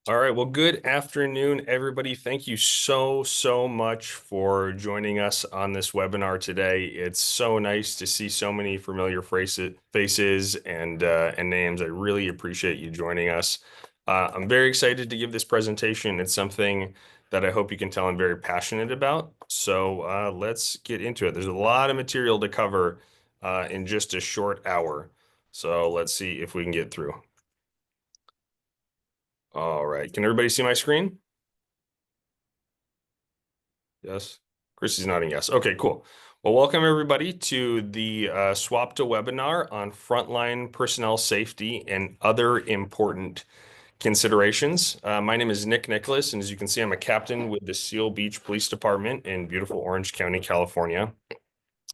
All right. Well, good afternoon, everybody. Thank you so much for joining us on this webinar today. It's so nice to see so many familiar faces and names. I really appreciate you joining us. I'm very excited to give this presentation. It's something that I hope you can tell I'm very passionate about. So let's get into it. There's a lot of material to cover in just a short hour. So let's see if we can get through. All right. Can everybody see my screen? Yes. Chrissy's nodding yes. Okay, cool. Well, welcome everybody to the SWAPTA webinar on frontline personnel safety and other important considerations. My name is Nicolas, and as you can see, I'm a captain with the Seal Beach Police Department in beautiful Orange County, California.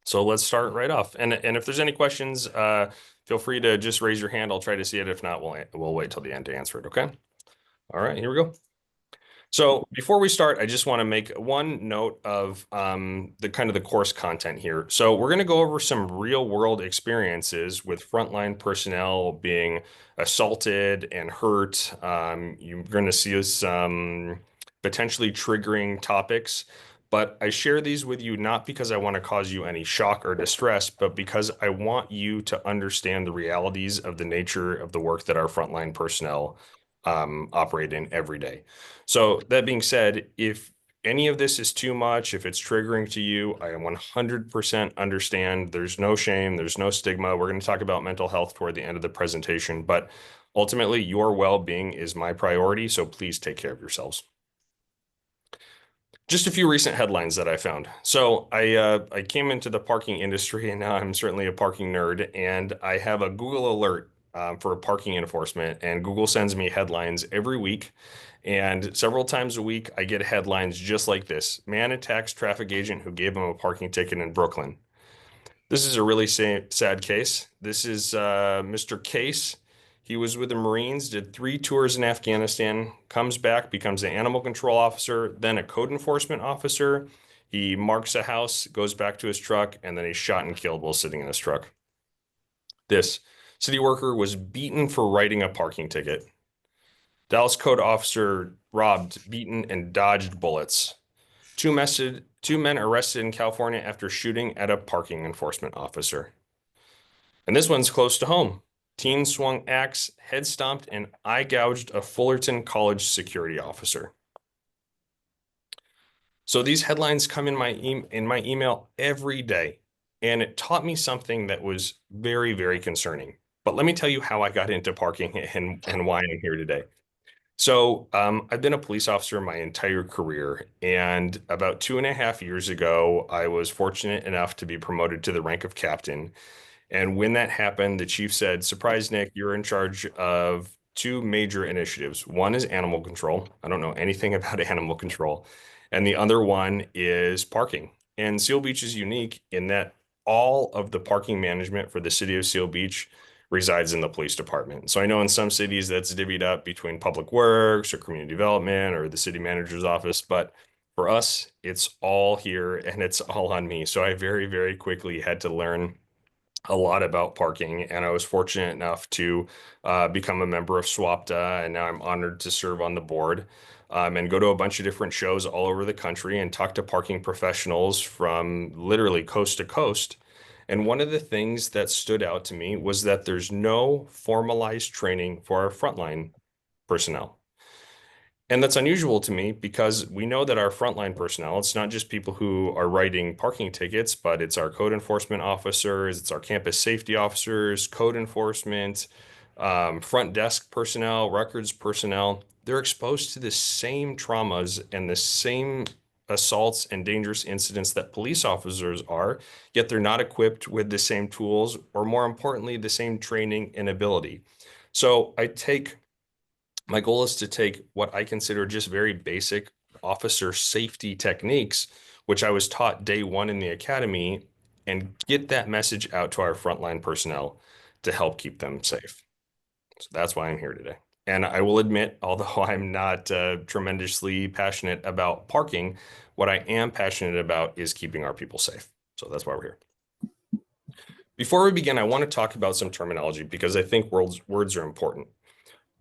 So let's start right off. And if there's any questions, feel free to just raise your hand. I'll try to see it. If not, we'll wait till the end to answer it. Okay. All right, here we go. So before we start, I just want to make one note of the kind of the course content here. So we're going to go over some real world experiences with frontline personnel being assaulted and hurt. You're going to see some potentially triggering topics, but I share these with you not because I want to cause you any shock or distress, but because I want you to understand the realities of the nature of the work that our frontline personnel operate in every day. So that being said, if any of this is too much, if it's triggering to you, I 100% understand. There's no shame, there's no stigma. We're going to talk about mental health toward the end of the presentation, but ultimately your well-being is my priority, so please take care of yourselves. Just a few recent headlines that I found. So I came into the parking industry and now I'm certainly a parking nerd, and I have a Google alert for parking enforcement, and Google sends me headlines every week. And several times a week, I get headlines just like this: man attacks traffic agent who gave him a parking ticket in Brooklyn. This is a really sad case. This is Mr. Case. He was with the Marines, did 3 tours in Afghanistan, comes back, becomes an animal control officer, then a code enforcement officer. He marks a house, goes back to his truck, and then he's shot and killed while sitting in his truck. This city worker was beaten for writing a parking ticket. Dallas code officer robbed, beaten, and dodged bullets. Two men arrested in California after shooting at a parking enforcement officer. And this one's close to home. Teen swung axe, head stomped, and eye gouged a Fullerton College security officer. So these headlines come in my email every day, and it taught me something that was very concerning. But let me tell you how I got into parking and why I'm here today. So I've been a police officer my entire career, and about 2.5 years ago, I was fortunate enough to be promoted to the rank of captain. And when that happened, the chief said, "Surprise, Nick, you're in charge of 2 major initiatives. One is animal control. I don't know anything about animal control. And the other one is parking." And Seal Beach is unique in that all of the parking management for the city of Seal Beach resides in the police department. So I know in some cities that's divvied up between public works or community development or the city manager's office, but for us, it's all here and it's all on me. So I very quickly had to learn a lot about parking, and I was fortunate enough to become a member of SWAPTA, and now I'm honored to serve on the board and go to a bunch of different shows all over the country and talk to parking professionals from literally coast to coast. And one of the things that stood out to me was that there's no formalized training for our frontline personnel. And that's unusual to me because we know that our frontline personnel, it's not just people who are writing parking tickets, but it's our code enforcement officers, it's our campus safety officers, code enforcement, front desk personnel, records personnel. They're exposed to the same traumas and the same assaults and dangerous incidents that police officers are, yet they're not equipped with the same tools, or more importantly, the same training and ability. So my goal is to take what I consider just very basic officer safety techniques, which I was taught day one in the academy, and get that message out to our frontline personnel to help keep them safe. So that's why I'm here today. And I will admit, although I'm not tremendously passionate about parking, what I am passionate about is keeping our people safe. So that's why we're here. Before we begin, I want to talk about some terminology because I think words are important.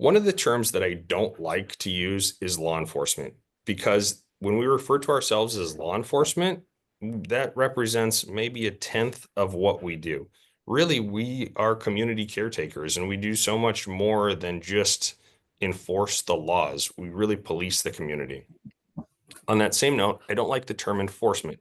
One of the terms that I don't like to use is law enforcement, because when we refer to ourselves as law enforcement, that represents maybe a tenth of what we do. Really, we are community caretakers and we do so much more than just enforce the laws. We really police the community. On that same note, I don't like the term enforcement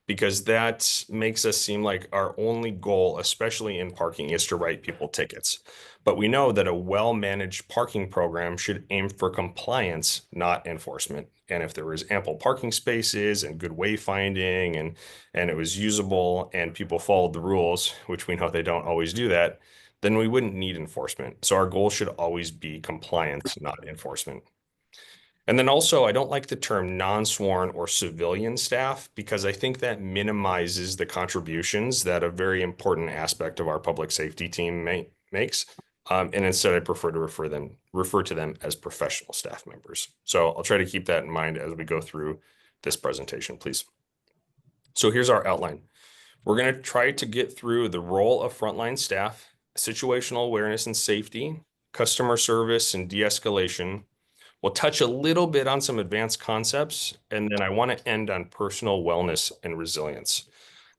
because that makes us seem like our only goal, especially in parking, is to write people tickets. But we know that a well-managed parking program should aim for compliance, not enforcement. And if there was ample parking spaces and good wayfinding and it was usable and people followed the rules, which we know they don't always do that, then we wouldn't need enforcement. So our goal should always be compliance, not enforcement. And then also, I don't like the term non-sworn or civilian staff because I think that minimizes the contributions that a very important aspect of our public safety team makes. And instead, I prefer to refer to them as professional staff members. So I'll try to keep that in mind as we go through this presentation, please. So here's our outline. We're going to try to get through the role of frontline staff, situational awareness and safety, customer service and de-escalation. We'll touch a little bit on some advanced concepts, and then I want to end on personal wellness and resilience.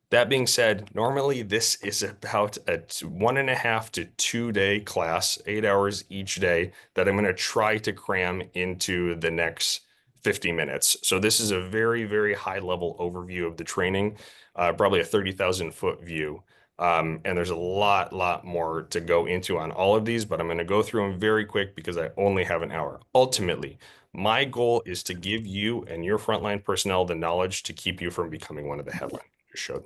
That being said, normally this is about a 1.5 to 2 day class, 8 hours each day, that I'm going to try to cram into the next 50 minutes. So this is a very, very high level overview of the training, probably a 30,000 foot view. And there's a lot more to go into on all of these, but I'm going to go through them very quick because I only have an hour. Ultimately, my goal is to give you and your frontline personnel the knowledge to keep you from becoming one of the headlines you showed.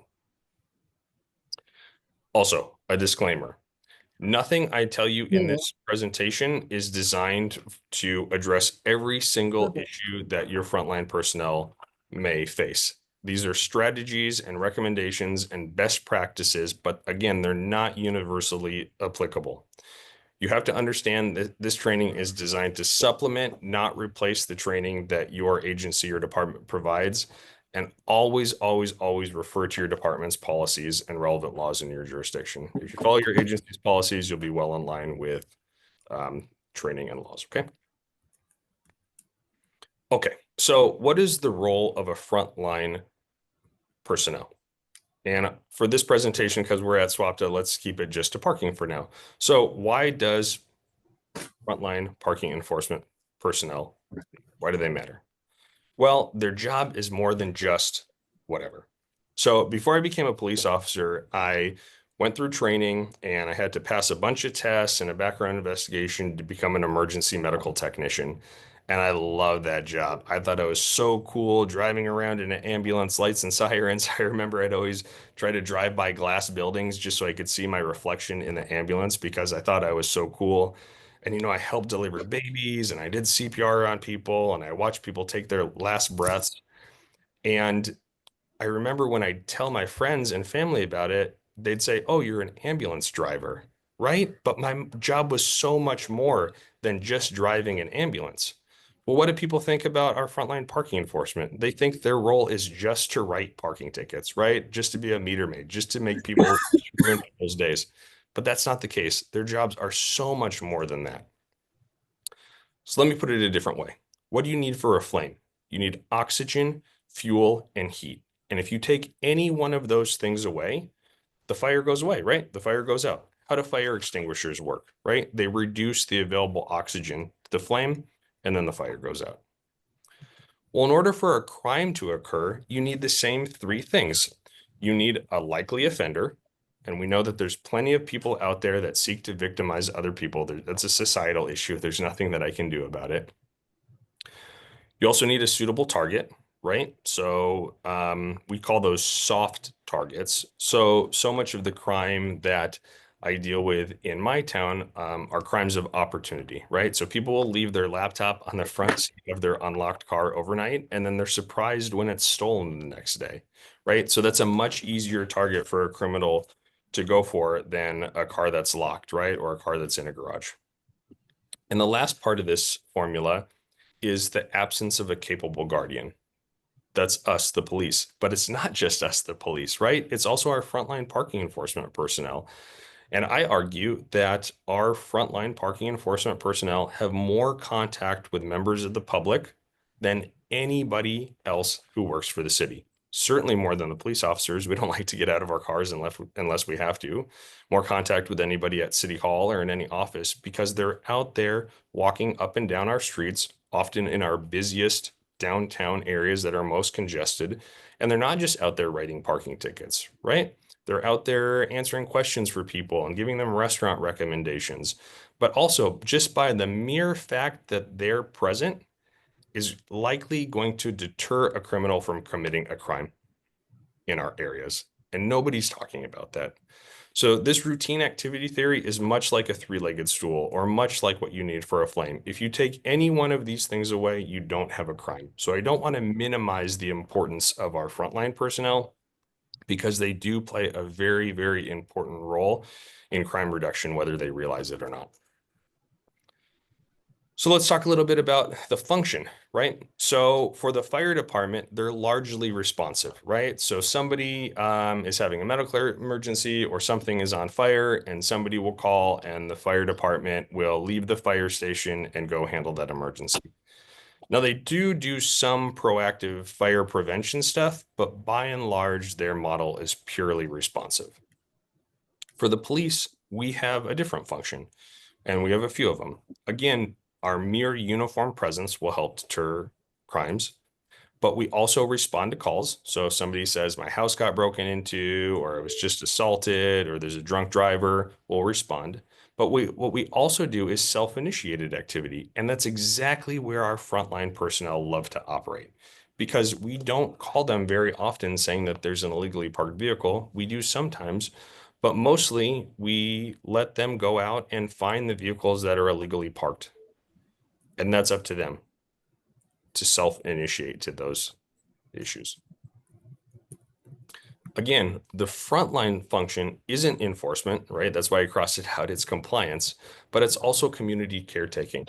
Also, a disclaimer. Nothing I tell you in this presentation is designed to address every single issue that your frontline personnel may face. These are strategies and recommendations and best practices, but again, they're not universally applicable. You have to understand that this training is designed to supplement, not replace the training that your agency or department provides. And always refer to your department's policies and relevant laws in your jurisdiction. If you follow your agency's policies, you'll be well in line with training and laws, okay? Okay, so what is the role of a frontline personnel? And for this presentation, because we're at SWAPTA, let's keep it just to parking for now. So why does frontline parking enforcement personnel, why do they matter? Well, their job is more than just whatever. So before I became a police officer, I went through training and I had to pass a bunch of tests and a background investigation to become an emergency medical technician. And I love that job. I thought it was so cool driving around in an ambulance, lights and sirens. I remember I'd always try to drive by glass buildings just so I could see my reflection in the ambulance because I thought I was so cool. And I helped deliver babies and I did CPR on people and I watched people take their last breaths. And I remember when I tell my friends and family about it, they'd say, "Oh, you're an ambulance driver, right?" But my job was so much more than just driving an ambulance. Well, what do people think about our frontline parking enforcement? They think their role is just to write parking tickets, right? Just to be a meter maid, just to make people ruin people's days. But that's not the case. Their jobs are so much more than that. So let me put it a different way. What do you need for a flame? You need oxygen, fuel, and heat. And if you take any one of those things away, the fire goes away, right? The fire goes out. How do fire extinguishers work, right? They reduce the available oxygen to the flame, and then the fire goes out. Well, in order for a crime to occur, you need the same three things. You need a likely offender, and we know that there's plenty of people out there that seek to victimize other people. That's a societal issue. There's nothing that I can do about it. You also need a suitable target, right? So we call those soft targets. So much of the crime that I deal with in my town are crimes of opportunity, right? So people will leave their laptop on the front seat of their unlocked car overnight, and then they're surprised when it's stolen the next day, right? So that's a much easier target for a criminal to go for than a car that's locked, right? Or a car that's in a garage. And the last part of this formula is the absence of a capable guardian. That's us, the police. But it's not just us, the police, right? It's also our frontline parking enforcement personnel. And I argue that our frontline parking enforcement personnel have more contact with members of the public than anybody else who works for the city. Certainly more than the police officers. We don't like to get out of our cars unless we have to. More contact with anybody at City Hall or in any office because they're out there walking up and down our streets, often in our busiest downtown areas that are most congested. And they're not just out there writing parking tickets, right? They're out there answering questions for people and giving them restaurant recommendations. But also, just by the mere fact that they're present is likely going to deter a criminal from committing a crime in our areas. And nobody's talking about that. So this routine activity theory is much like a three-legged stool or much like what you need for a flame. If you take any one of these things away, you don't have a crime. So I don't want to minimize the importance of our frontline personnel because they do play a very, very important role in crime reduction, whether they realize it or not. So let's talk a little bit about the function, right? So for the fire department, they're largely responsive, right? So somebody is having a medical emergency or something is on fire and somebody will call and the fire department will leave the fire station and go handle that emergency. Now they do some proactive fire prevention stuff, but by and large, their model is purely responsive. For the police, we have a different function, and we have a few of them. Again, our mere uniform presence will help deter crimes, but we also respond to calls. So if somebody says my house got broken into, or I was just assaulted, or there's a drunk driver, we'll respond. But what we also do is self-initiated activity, and that's exactly where our frontline personnel love to operate. Because we don't call them very often saying that there's an illegally parked vehicle. We do sometimes, but mostly we let them go out and find the vehicles that are illegally parked. And that's up to them to self-initiate to those issues. Again, the frontline function isn't enforcement, right? That's why I crossed it out. It's compliance, but it's also community caretaking.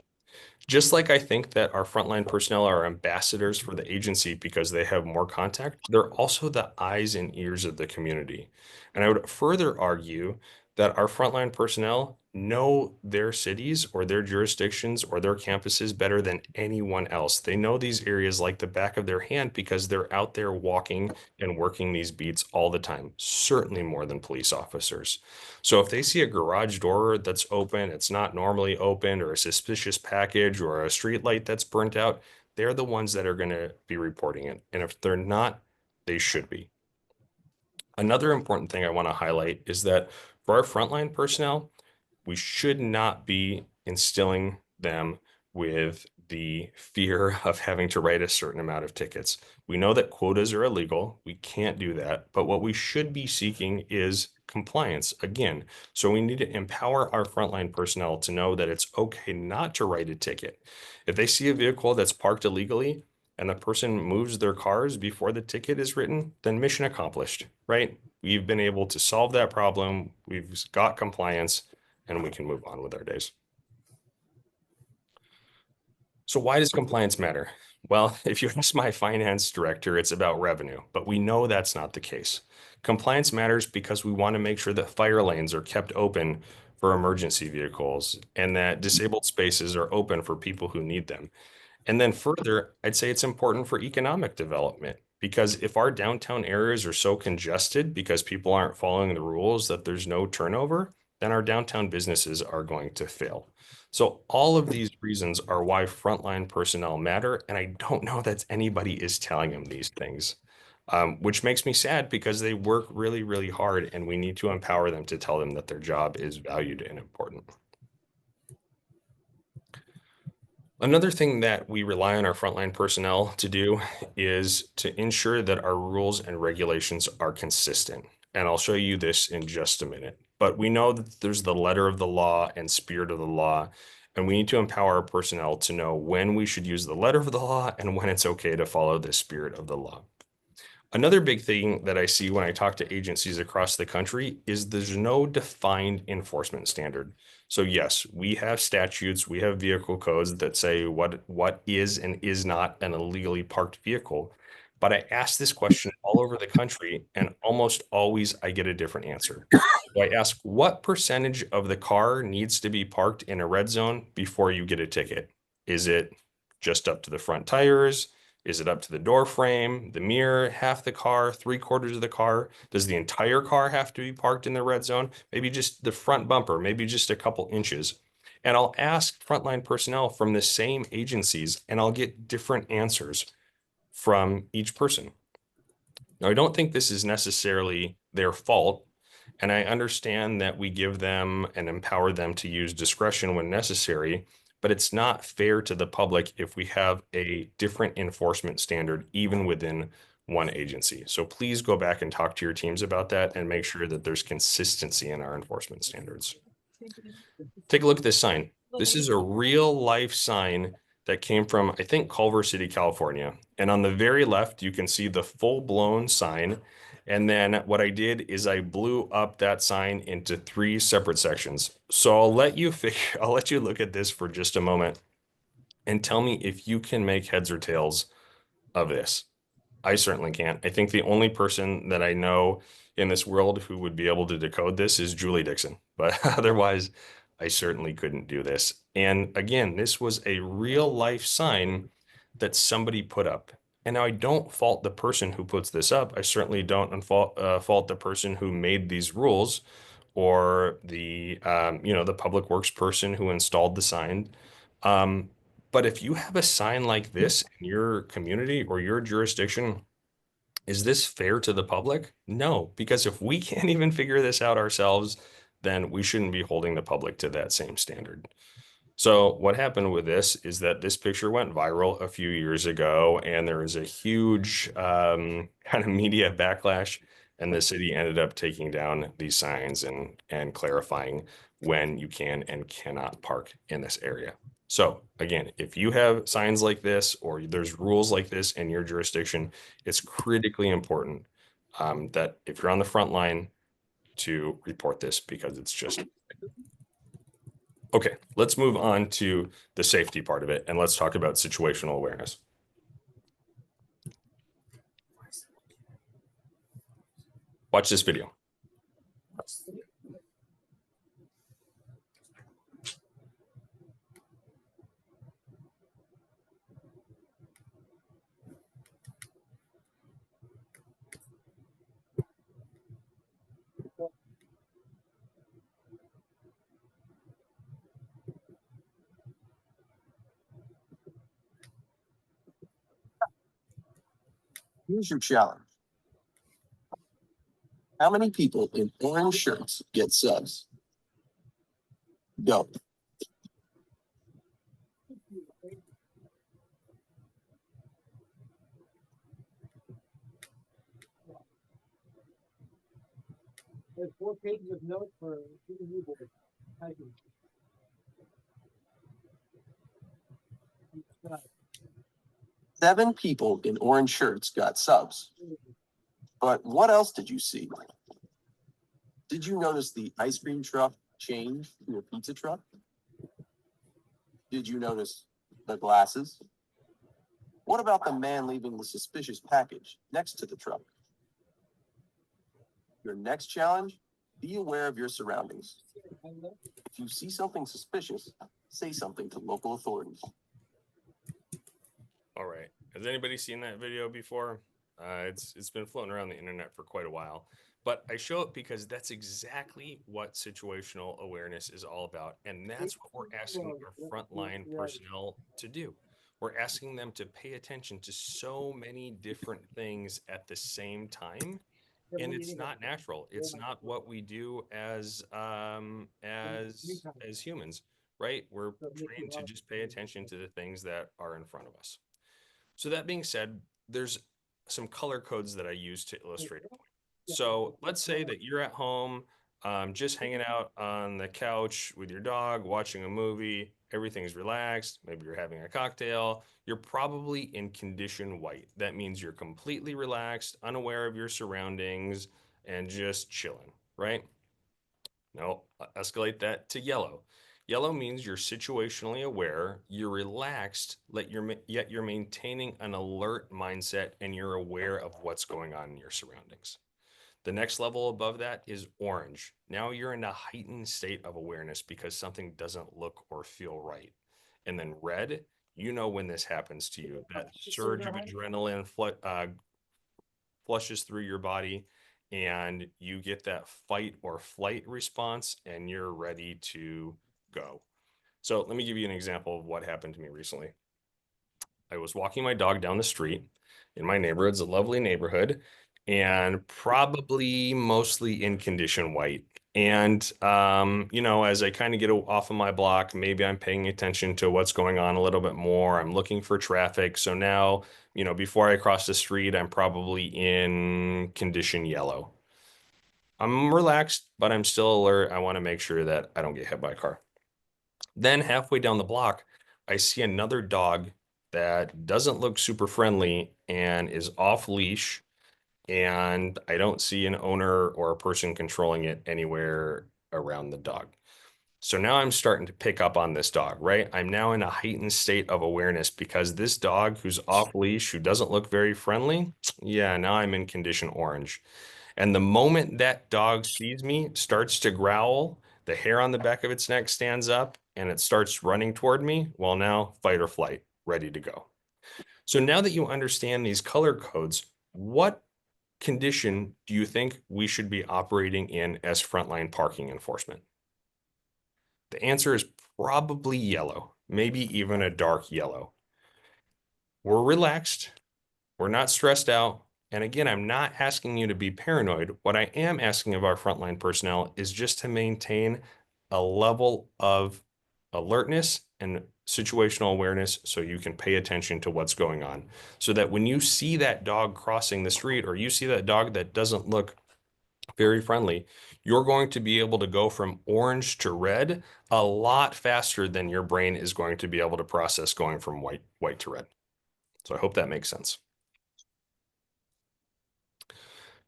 Just like I think that our frontline personnel are ambassadors for the agency because they have more contact, they're also the eyes and ears of the community. And I would further argue that our frontline personnel know their cities or their jurisdictions or their campuses better than anyone else. They know these areas like the back of their hand because they're out there walking and working these beats all the time, certainly more than police officers. So if they see a garage door that's open, it's not normally open, or a suspicious package or a street light that's burnt out, they're the ones that are going to be reporting it. And if they're not, they should be. Another important thing I want to highlight is that for our frontline personnel, we should not be instilling them with the fear of having to write a certain amount of tickets. We know that quotas are illegal. We can't do that. But what we should be seeking is compliance again. So we need to empower our frontline personnel to know that it's okay not to write a ticket. If they see a vehicle that's parked illegally and the person moves their cars before the ticket is written, then mission accomplished, right? We've been able to solve that problem. We've got compliance and we can move on with our days. So why does compliance matter? Well, if you ask my finance director, it's about revenue, but we know that's not the case. Compliance matters because we want to make sure that fire lanes are kept open for emergency vehicles and that disabled spaces are open for people who need them. And then further, I'd say it's important for economic development because if our downtown areas are so congested because people aren't following the rules that there's no turnover, then our downtown businesses are going to fail. So all of these reasons are why frontline personnel matter. And I don't know that anybody is telling them these things, which makes me sad because they work really, really hard and we need to empower them to tell them that their job is valued and important. Another thing that we rely on our frontline personnel to do is to ensure that our rules and regulations are consistent. And I'll show you this in just a minute. But we know that there's the letter of the law and spirit of the law, and we need to empower our personnel to know when we should use the letter of the law and when it's okay to follow the spirit of the law. Another big thing that I see when I talk to agencies across the country is there's no defined enforcement standard. So yes, we have statutes, we have vehicle codes that say what is and is not an illegally parked vehicle. But I ask this question all over the country, and almost always I get a different answer. So I ask, what percentage of the car needs to be parked in a red zone before you get a ticket? Is it just up to the front tires? Is it up to the door frame, the mirror, half the car, three-quarters of the car? Does the entire car have to be parked in the red zone? Maybe just the front bumper, maybe just a couple inches. And I'll ask frontline personnel from the same agencies, and I'll get different answers from each person. Now, I don't think this is necessarily their fault, and I understand that we give them and empower them to use discretion when necessary, but it's not fair to the public if we have a different enforcement standard, even within one agency. So please go back and talk to your teams about that and make sure that there's consistency in our enforcement standards. Take a look at this sign. This is a real life sign that came from, I think, Culver City, California. And on the very left, you can see the full-blown sign. And then what I did is I blew up that sign into three separate sections. So I'll let you look at this for just a moment and tell me if you can make heads or tails of this. I certainly can't. I think the only person that I know in this world who would be able to decode this is Julie Dixon. But otherwise, I certainly couldn't do this. And again, this was a real life sign that somebody put up. And now I don't fault the person who puts this up. I certainly don't fault the person who made these rules or the public works person who installed the sign. Um, but if you have a sign like this in your community or your jurisdiction, is this fair to the public? No, because if we can't even figure this out ourselves, then we shouldn't be holding the public to that same standard. So what happened with this is that this picture went viral a few years ago, and there was a huge kind of media backlash, and the city ended up taking down these signs and clarifying when you can and cannot park in this area. So again, if you have signs like this or there's rules like this in your jurisdiction, it's critically important that if you're on the front line to report this because it's just okay. Let's move on to the safety part of it and let's talk about situational awareness. Watch this video. Here's your challenge. How many people in orange shirts get subs? Go. There's 4 pages of notes for new board. 7 people in orange shirts got subs. But what else did you see? Did you notice the ice cream truck change to a pizza truck? Did you notice the glasses? What about the man leaving the suspicious package next to the truck? Your next challenge, be aware of your surroundings. If you see something suspicious, say something to local authorities. All right. Has anybody seen that video before? It's been floating around the internet for quite a while, but I show it because that's exactly what situational awareness is all about. And that's what we're asking our frontline personnel to do. We're asking them to pay attention to so many different things at the same time. And it's not natural. It's not what we do as humans, right? We're trained to just pay attention to the things that are in front of us. So that being said, there's some color codes that I use to illustrate a point. So let's say that you're at home, just hanging out on the couch with your dog, watching a movie, everything's relaxed, maybe you're having a cocktail, you're probably in condition white. That means you're completely relaxed, unaware of your surroundings, and just chilling, right? Now, escalate that to yellow. Yellow means you're situationally aware, you're relaxed, yet you're maintaining an alert mindset and you're aware of what's going on in your surroundings. The next level above that is orange. Now you're in a heightened state of awareness because something doesn't look or feel right. And then red, you know when this happens to you. That surge of adrenaline flushes through your body and you get that fight or flight response and you're ready to go. So let me give you an example of what happened to me recently. I was walking my dog down the street in my neighborhood. It's a lovely neighborhood and probably mostly in condition white. And, as I kind of get off of my block, maybe I'm paying attention to what's going on a little bit more. I'm looking for traffic. So now, before I cross the street, I'm probably in condition yellow. I'm relaxed, but I'm still alert. I want to make sure that I don't get hit by a car. Then halfway down the block, I see another dog that doesn't look super friendly and is off leash. And I don't see an owner or a person controlling it anywhere around the dog. So now I'm starting to pick up on this dog, right? I'm now in a heightened state of awareness because this dog who's off leash, who doesn't look very friendly, yeah, now I'm in condition orange. And the moment that dog sees me, starts to growl, the hair on the back of its neck stands up and it starts running toward me. Well, now fight or flight, ready to go. So now that you understand these color codes, what condition do you think we should be operating in as frontline parking enforcement? The answer is probably yellow, maybe even a dark yellow. We're relaxed. We're not stressed out. And again, I'm not asking you to be paranoid. What I am asking of our frontline personnel is just to maintain a level of alertness and situational awareness so you can pay attention to what's going on. So that when you see that dog crossing the street or you see that dog that doesn't look very friendly, you're going to be able to go from orange to red a lot faster than your brain is going to be able to process going from white to red. So I hope that makes sense.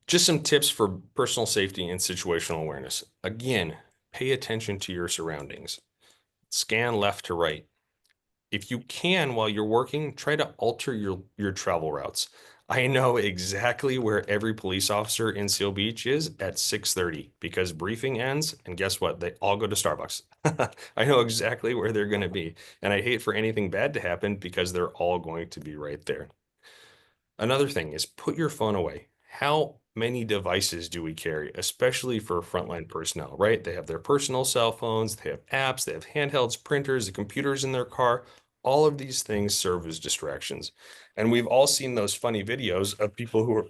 Just some tips for personal safety and situational awareness. Again, pay attention to your surroundings. Scan left to right. If you can, while you're working, try to alter your travel routes. I know exactly where every police officer in Seal Beach is at 6:30 because briefing ends, and guess what? They all go to Starbucks. I know exactly where they're going to be, and I hate for anything bad to happen because they're all going to be right there. Another thing is put your phone away. How many devices do we carry, especially for frontline personnel, right? They have their personal cell phones, they have apps, they have handhelds, printers, the computers in their car. All of these things serve as distractions. And we've all seen those funny videos of people who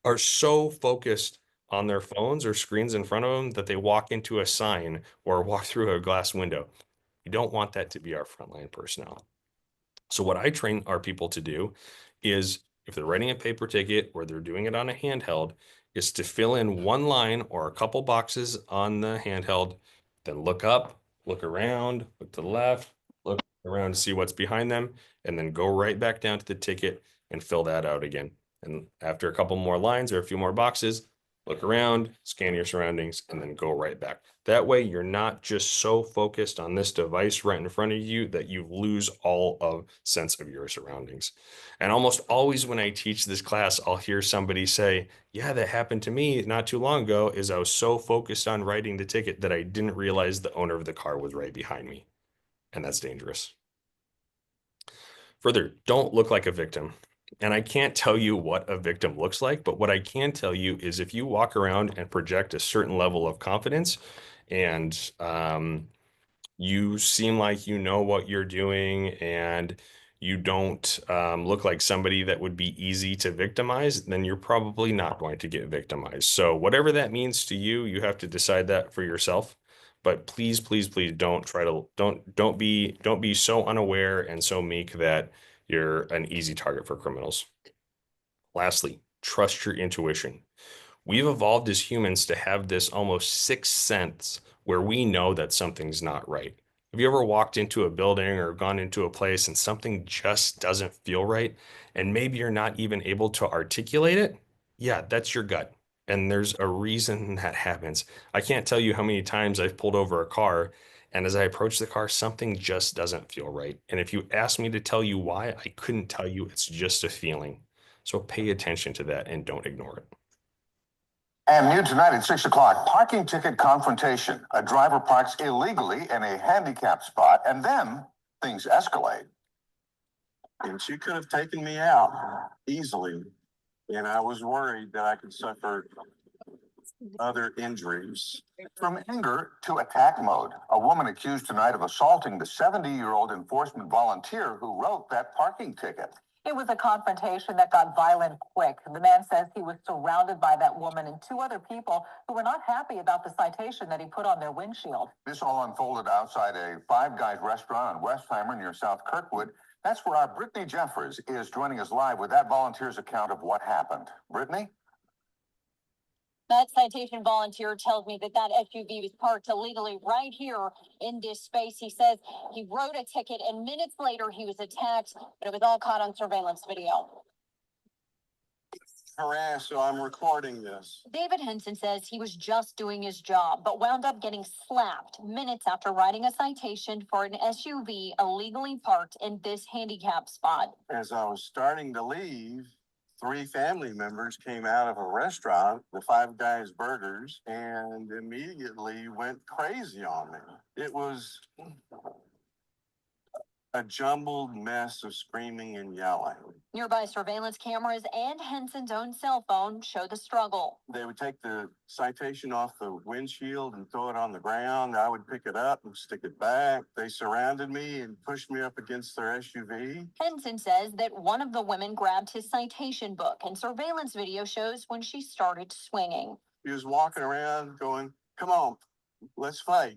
are so focused on their phones or screens in front of them that they walk into a sign or walk through a glass window. You don't want that to be our frontline personnel. So what I train our people to do is if they're writing a paper ticket or they're doing it on a handheld, is to fill in one line or a couple boxes on the handheld, then look up, look around, look to the left, look around to see what's behind them, and then go right back down to the ticket and fill that out again. And after a couple more lines or a few more boxes, look around, scan your surroundings, and then go right back. That way, you're not just so focused on this device right in front of you that you lose all of sense of your surroundings. And almost always when I teach this class, I'll hear somebody say, yeah, that happened to me not too long ago, is I was so focused on writing the ticket that I didn't realize the owner of the car was right behind me. And that's dangerous. Further, don't look like a victim. And I can't tell you what a victim looks like, but what I can tell you is if you walk around and project a certain level of confidence and you seem like you know what you're doing and you don't look like somebody that would be easy to victimize, then you're probably not going to get victimized. So whatever that means to you, you have to decide that for yourself. But please, please, please don't be so unaware and so meek that you're an easy target for criminals. Lastly, trust your intuition. We've evolved as humans to have this almost sixth sense where we know that something's not right. Have you ever walked into a building or gone into a place and something just doesn't feel right? And maybe you're not even able to articulate it? Yeah, that's your gut. And there's a reason that happens. I can't tell you how many times I've pulled over a car And as I approach the car, something just doesn't feel right. And if you ask me to tell you why, I couldn't tell you. It's just a feeling. So pay attention to that and don't ignore it. And new tonight at 6 o'clock, parking ticket confrontation. A driver parks illegally in a handicap spot, and then things escalate. And she could have taken me out easily. And I was worried that I could suffer other injuries. From anger to attack mode. A woman accused tonight of assaulting the 70-year-old enforcement volunteer who wrote that parking ticket. It was a confrontation that got violent quick. The man says he was surrounded by that woman and two other people who were not happy about the citation that he put on their windshield. This all unfolded outside a Five Guys restaurant on Westheimer near South Kirkwood. That's where our Brittany Jeffers is joining us live with that volunteer's account of what happened. Brittany? That citation volunteer tells me that SUV was parked illegally right here in this space. He says he wrote a ticket and minutes later he was attacked, but it was all caught on surveillance video. Harassed, so I'm recording this. David Henson says he was just doing his job, but wound up getting slapped minutes after writing a citation for an SUV illegally parked in this handicap spot. As I was starting to leave, 3 family members came out of a restaurant, the Five Guys Burgers, and immediately went crazy on me. It was a jumbled mess of screaming and yelling. Nearby surveillance cameras and Henson's own cell phone show the struggle. They would take the citation off the windshield and throw it on the ground. I would pick it up and stick it back. They surrounded me and pushed me up against their SUV. Henson says that one of the women grabbed his citation book, and surveillance video shows when she started swinging. He was walking around going, "Come on, let's fight."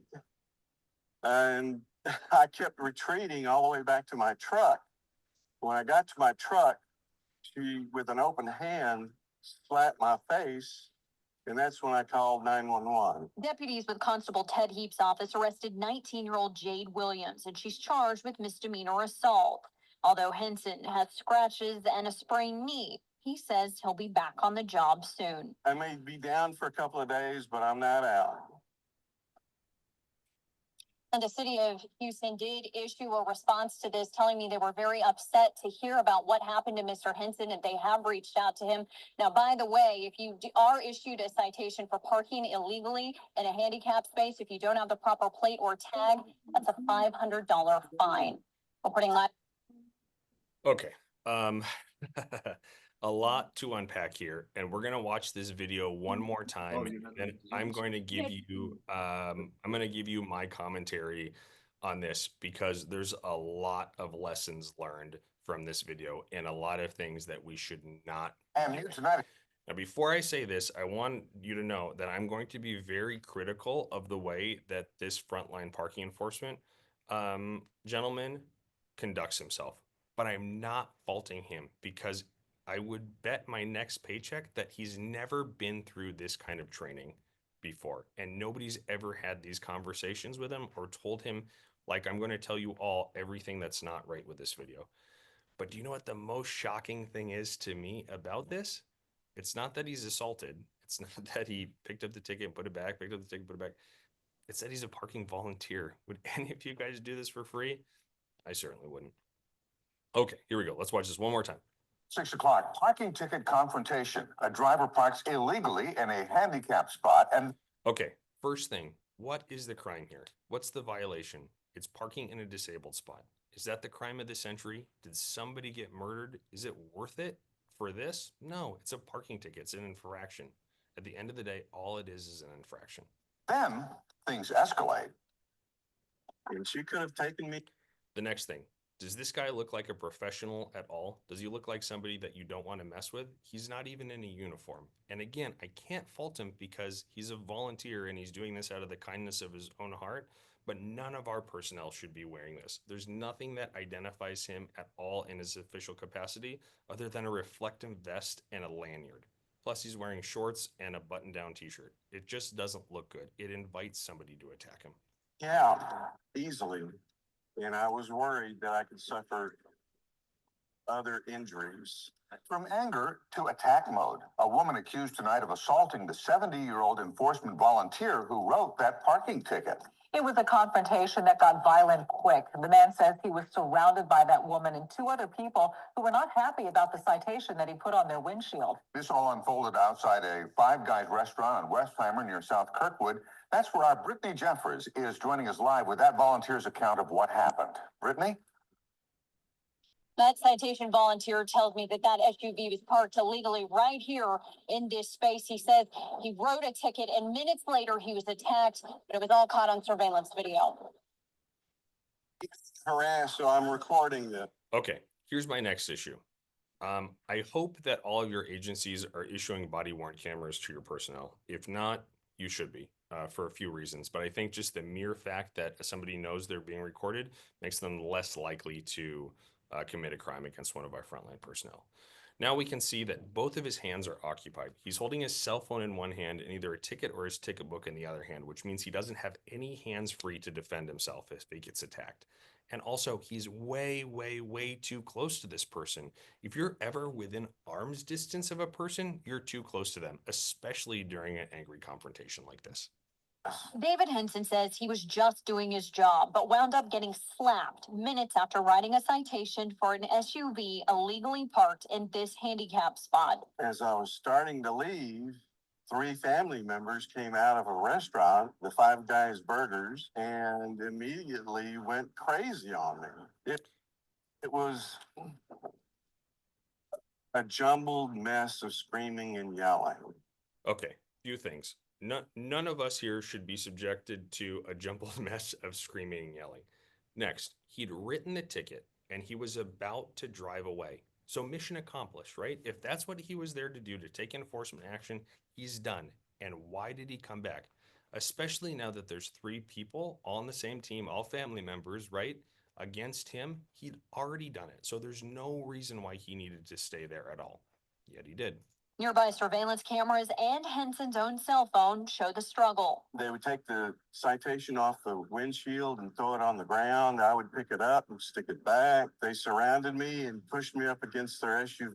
And I kept retreating all the way back to my truck. When I got to my truck, she, with an open hand, slapped my face, and that's when I called 911. Deputies with Constable Ted Heap's office arrested 19-year-old Jade Williams, and she's charged with misdemeanor assault. Although Henson has scratches and a sprained knee, he says he'll be back on the job soon. I may be down for a couple of days, but I'm not out. And the city of Houston did issue a response to this, telling me they were very upset to hear about what happened to Mr. Henson, and they have reached out to him. Now, by the way, if you are issued a citation for parking illegally in a handicap space, if you don't have the proper plate or tag, that's a $500 fine. Reporting live. Okay. A lot to unpack here, and we're going to watch this video one more time, and then I'm going to give you my commentary on this, because there's a lot of lessons learned from this video and a lot of things that we should not. And here tonight. Now, before I say this, I want you to know that I'm going to be very critical of the way that this frontline parking enforcement gentleman conducts himself, but I'm not faulting him, because I would bet my next paycheck that he's never been through this kind of training before, and nobody's ever had these conversations with him or told him, like, I'm going to tell you all everything that's not right with this video. But do you know what the most shocking thing is to me about this? It's not that he's assaulted. It's not that he picked up the ticket and put it back, picked up the ticket, put it back. It's that he's a parking volunteer. Would any of you guys do this for free? I certainly wouldn't. Okay, here we go. Let's watch this one more time. 6 o'clock, parking ticket confrontation. A driver parks illegally in a handicap spot and... Okay, first thing, what is the crime here? What's the violation? It's parking in a disabled spot. Is that the crime of the century? Did somebody get murdered? Is it worth it for this? No, it's a parking ticket. It's an infraction. At the end of the day, all it is an infraction. Then things escalate. And she could have taken me. The next thing. Does this guy look like a professional at all? Does he look like somebody that you don't want to mess with? He's not even in a uniform. And again, I can't fault him because he's a volunteer and he's doing this out of the kindness of his own heart, but none of our personnel should be wearing this. There's nothing that identifies him at all in his official capacity other than a reflective vest and a lanyard. Plus, he's wearing shorts and a button-down t-shirt. It just doesn't look good. It invites somebody to attack him. Yeah, easily. And I was worried that I could suffer other injuries. From anger to attack mode. A woman accused tonight of assaulting the 70-year-old enforcement volunteer who wrote that parking ticket. It was a confrontation that got violent quick. The man says he was surrounded by that woman and two other people who were not happy about the citation that he put on their windshield. This all unfolded outside a Five Guys restaurant on Westheimer near South Kirkwood. That's where our Brittany Jeffers is joining us live with that volunteer's account of what happened. Brittany? That citation volunteer tells me that that SUV was parked illegally right here in this space. He says he wrote a ticket and minutes later he was attacked, but it was all caught on surveillance video. Harassed, so I'm recording this. Okay, here's my next issue. I hope that all of your agencies are issuing body worn cameras to your personnel. If not, you should be, for a few reasons. But I think just the mere fact that somebody knows they're being recorded makes them less likely to commit a crime against one of our frontline personnel. Now we can see that both of his hands are occupied. He's holding his cell phone in one hand and either a ticket or his ticket book in the other hand, which means he doesn't have any hands free to defend himself if he gets attacked. And also, he's way, way, way too close to this person. If you're ever within arm's distance of a person, you're too close to them, especially during an angry confrontation like this. David Henson says he was just doing his job, but wound up getting slapped minutes after writing a citation for an SUV illegally parked in this handicap spot. As I was starting to leave, 3 family members came out of a restaurant, the Five Guys Burgers, and immediately went crazy on me. It was a jumbled mess of screaming and yelling. Okay, few things. None of us here should be subjected to a jumbled mess of screaming and yelling. Next, he'd written the ticket and he was about to drive away. So mission accomplished, right? If that's what he was there to do, to take enforcement action, he's done. And why did he come back? Especially now that there's 3 people all on the same team, all family members, right? Against him, he'd already done it. So there's no reason why he needed to stay there at all. Yet he did. Nearby surveillance cameras and Henson's own cell phone show the struggle. They would take the citation off the windshield and throw it on the ground. I would pick it up and stick it back. They surrounded me and pushed me up against their SUV.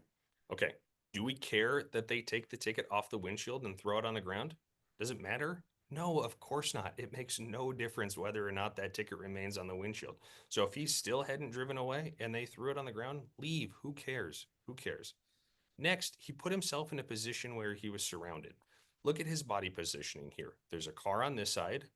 Okay, do we care that they take the ticket off the windshield and throw it on the ground? Does it matter? No, of course not. It makes no difference whether or not that ticket remains on the windshield. So if he still hadn't driven away and they threw it on the ground, leave. Who cares? Who cares? Next, he put himself in a position where he was surrounded. Look at his body positioning here. There's a car on this side.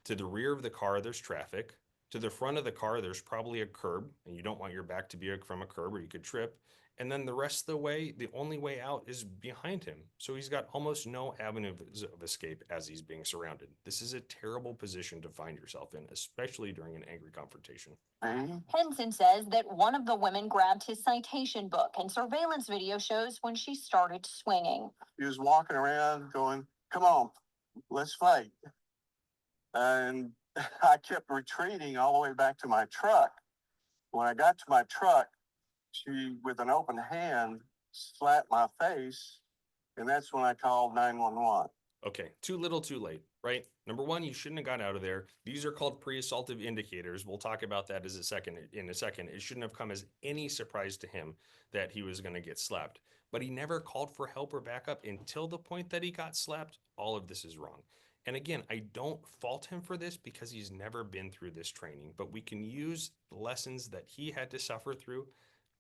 To the rear of the car, there's traffic. To the front of the car, there's probably a curb, and you don't want your back to be from a curb or you could trip. And then the rest of the way, the only way out is behind him. So he's got almost no avenues of escape as he's being surrounded. This is a terrible position to find yourself in, especially during an angry confrontation. Henson says that one of the women grabbed his citation book, and surveillance video shows when she started swinging. He was walking around going, "Come on, let's fight." And I kept retreating all the way back to my truck. When I got to my truck, she, with an open hand, slapped my face, and that's when I called 911. Okay, too little, too late, right? Number one, you shouldn't have got out of there. These are called pre-assaultive indicators. We'll talk about that in a second. It shouldn't have come as any surprise to him that he was going to get slapped. But he never called for help or backup until the point that he got slapped. All of this is wrong. And again, I don't fault him for this because he's never been through this training, but we can use the lessons that he had to suffer through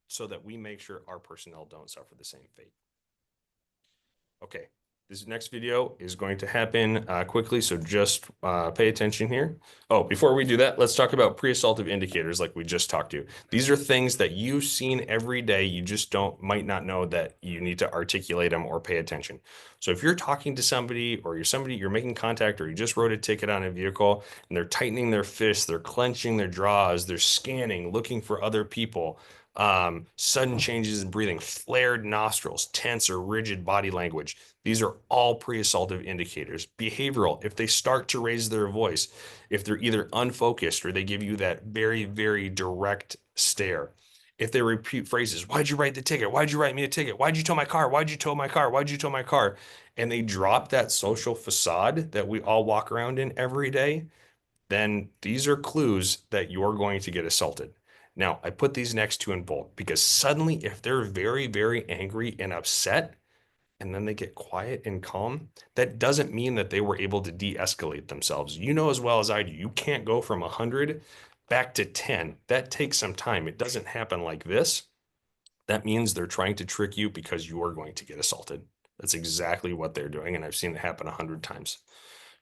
so that we make sure our personnel don't suffer the same fate. Okay, this next video is going to happen quickly, so just pay attention here. Oh, before we do that, let's talk about pre-assaultive indicators like we just talked to. These are things that you've seen every day. You just might not know that you need to articulate them or pay attention. So if you're talking to somebody or you're making contact or you just wrote a ticket on a vehicle and they're tightening their fists, they're clenching their jaws, they're scanning, looking for other people, sudden changes in breathing, flared nostrils, tense or rigid body language. These are all pre-assaultive indicators. Behavioral, if they start to raise their voice, if they're either unfocused or they give you that very, very direct stare. If they repeat phrases, "Why'd you write the ticket? Why'd you write me a ticket? Why'd you tow my car? Why'd you tow my car? Why'd you tow my car?" And they drop that social facade that we all walk around in every day, then these are clues that you're going to get assaulted. Now, I put these next two in bold because suddenly if they're very, very angry and upset, and then they get quiet and calm, that doesn't mean that they were able to de-escalate themselves. You know as well as I do, you can't go from 100 back to 10. That takes some time. It doesn't happen like this. That means they're trying to trick you because you are going to get assaulted. That's exactly what they're doing, and I've seen it happen 100 times.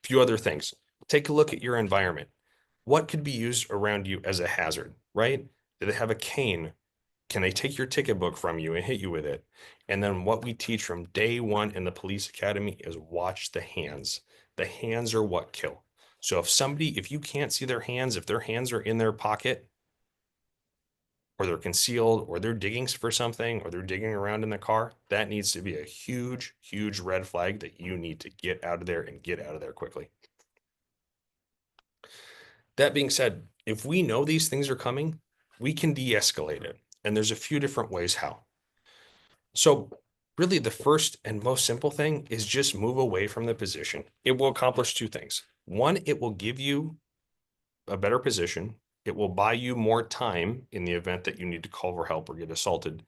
A few other things. Take a look at your environment. What could be used around you as a hazard, right? Do they have a cane? Can they take your ticket book from you and hit you with it? And then what we teach from day one in the police academy is watch the hands. The hands are what kill. So if you can't see their hands, if their hands are in their pocket, or they're concealed, or they're digging for something, or they're digging around in the car, that needs to be a huge, huge red flag that you need to get out of there and get out of there quickly. That being said, if we know these things are coming, we can de-escalate it. And there's a few different ways how. So really the first and most simple thing is just move away from the position. It will accomplish two things. One, it will give you a better position. It will buy you more time in the event that you need to call for help or get assaulted.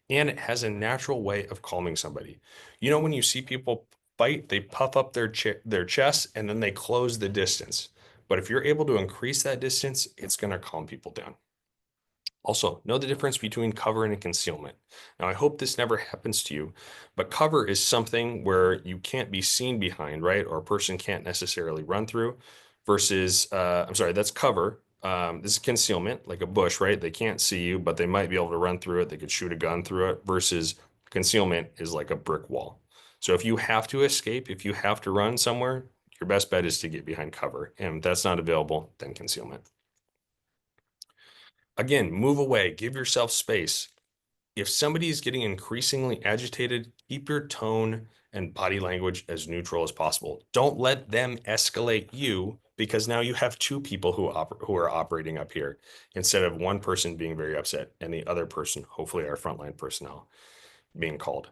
And it has a natural way of calming somebody. You know, when you see people fight, they puff up their chest and then they close the distance. But if you're able to increase that distance, it's going to calm people down. Also, know the difference between cover and concealment. Now, I hope this never happens to you, but cover is something where you can't be seen behind, right? Or a person can't necessarily run through versus, I'm sorry, that's cover. This is concealment, like a bush, right? They can't see you, but they might be able to run through it. They could shoot a gun through it versus concealment is like a brick wall. So if you have to escape, if you have to run somewhere, your best bet is to get behind cover. And if that's not available, then concealment. Again, move away, give yourself space. If somebody is getting increasingly agitated, keep your tone and body language as neutral as possible. Don't let them escalate you because now you have two people who are operating up here instead of one person being very upset and the other person, hopefully our frontline personnel, being called.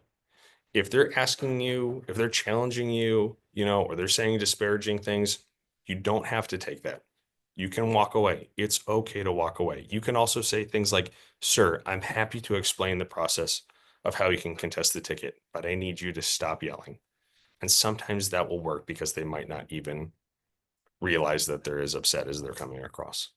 If they're asking you, if they're challenging you, or they're saying disparaging things, you don't have to take that. You can walk away. It's okay to walk away. You can also say things like, "Sir, I'm happy to explain the process of how you can contest the ticket, but I need you to stop yelling." And sometimes that will work because they might not even realize that they're as upset as they're coming across.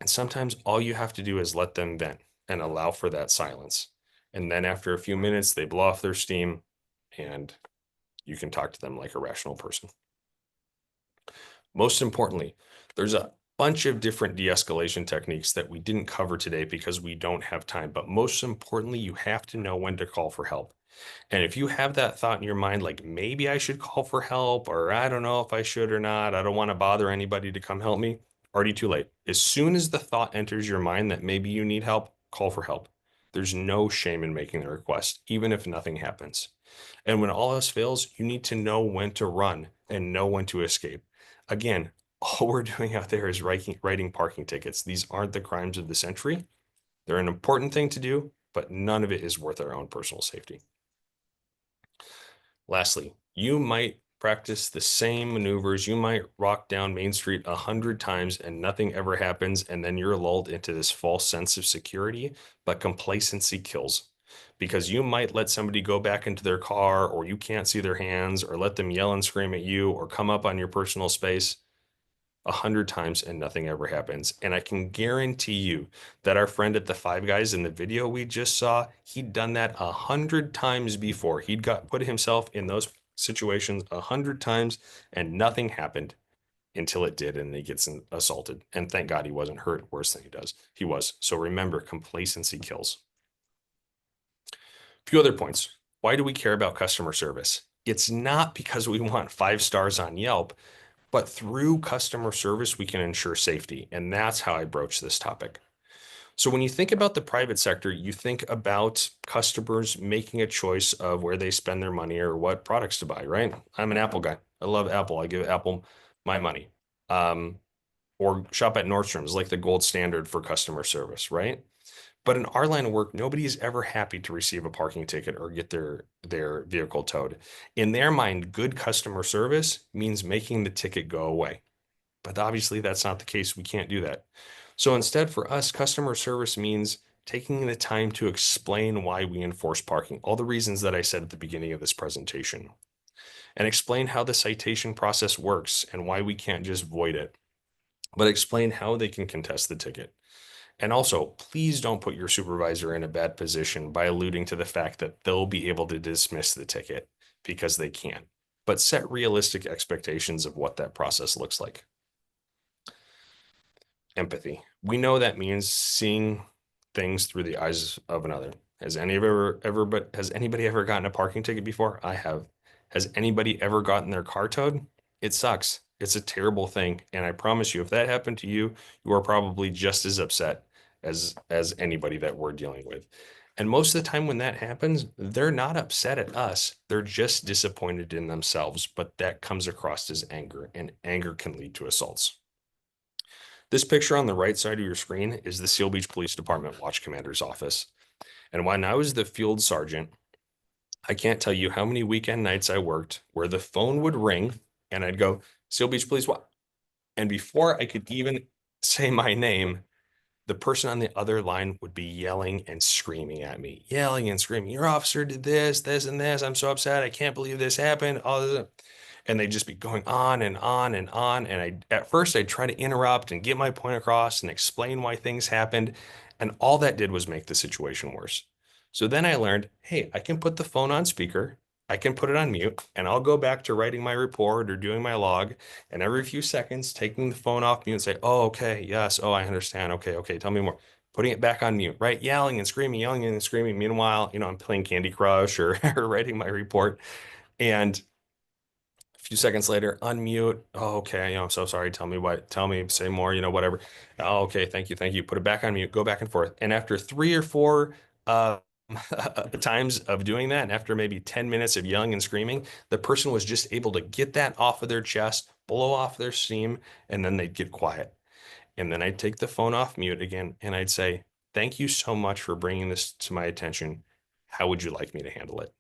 And sometimes all you have to do is let them vent and allow for that silence. And then after a few minutes, they blow off their steam and you can talk to them like a rational person. Most importantly, there's a bunch of different de-escalation techniques that we didn't cover today because we don't have time. But most importantly, you have to know when to call for help. And if you have that thought in your mind, like maybe I should call for help, or I don't know if I should or not, I don't want to bother anybody to come help me, already too late. As soon as the thought enters your mind that maybe you need help, call for help. There's no shame in making the request, even if nothing happens. And when all else fails, you need to know when to run and know when to escape. Again, all we're doing out there is writing parking tickets. These aren't the crimes of the century. They're an important thing to do, but none of it is worth our own personal safety. Lastly, you might practice the same maneuvers. You might rock down Main Street 100 times and nothing ever happens. And then you're lulled into this false sense of security, but complacency kills. Because you might let somebody go back into their car, or you can't see their hands, or let them yell and scream at you, or come up on your personal space 100 times and nothing ever happens. And I can guarantee you that our friend at the Five Guys in the video we just saw, he'd done that 100 times before. He'd put himself in those situations 100 times and nothing happened until it did, and he gets assaulted. And thank God he wasn't hurt worse than he was. So remember, complacency kills. A few other points. Why do we care about customer service? It's not because we want 5 stars on Yelp, but through customer service, we can ensure safety. And that's how I broach this topic. So when you think about the private sector, you think about customers making a choice of where they spend their money or what products to buy, right? I'm an Apple guy. I love Apple. I give Apple my money. Or shop at Nordstrom's, like the gold standard for customer service, right? But in our line of work, nobody is ever happy to receive a parking ticket or get their vehicle towed. In their mind, good customer service means making the ticket go away. But obviously that's not the case. We can't do that. So instead for us, customer service means taking the time to explain why we enforce parking, all the reasons that I said at the beginning of this presentation, and explain how the citation process works and why we can't just void it, but explain how they can contest the ticket. And also, please don't put your supervisor in a bad position by alluding to the fact that they'll be able to dismiss the ticket, because they can. But set realistic expectations of what that process looks like. Empathy. We know that means seeing things through the eyes of another. Has anybody ever gotten a parking ticket before? I have. Has anybody ever gotten their car towed? It sucks. It's a terrible thing. And I promise you, if that happened to you, you are probably just as upset as anybody that we're dealing with. And most of the time when that happens, they're not upset at us. They're just disappointed in themselves, but that comes across as anger, and anger can lead to assaults. This picture on the right side of your screen is the Seal Beach Police Department Watch Commander's office. And when I was the field sergeant, I can't tell you how many weekend nights I worked where the phone would ring and I'd go, Seal Beach Police Watch. And before I could even say my name, the person on the other line would be yelling and screaming at me, yelling and screaming, your officer did this, this, and this. I'm so upset. I can't believe this happened. All this. And they'd just be going on and on and on. And at first I'd try to interrupt and get my point across and explain why things happened. And all that did was make the situation worse. So then I learned, hey, I can put the phone on speaker. I can put it on mute, and I'll go back to writing my report or doing my log. And every few seconds, taking the phone off mute and say, oh, okay, yes, oh, I understand. Okay, okay, tell me more. Putting it back on mute, right? Yelling and screaming, yelling and screaming. Meanwhile, I'm playing Candy Crush or, or writing my report. And a few seconds later, unmute. Oh, okay, I'm so sorry. Tell me, say more, whatever. Oh, okay, thank you, thank you. Put it back on mute, go back and forth. And after 3 or 4 times of doing that, and after maybe 10 minutes of yelling and screaming, the person was just able to get that off of their chest, blow off their steam, and then they'd get quiet. And then I'd take the phone off mute again, and I'd say, thank you so much for bringing this to my attention. How would you like me to handle it?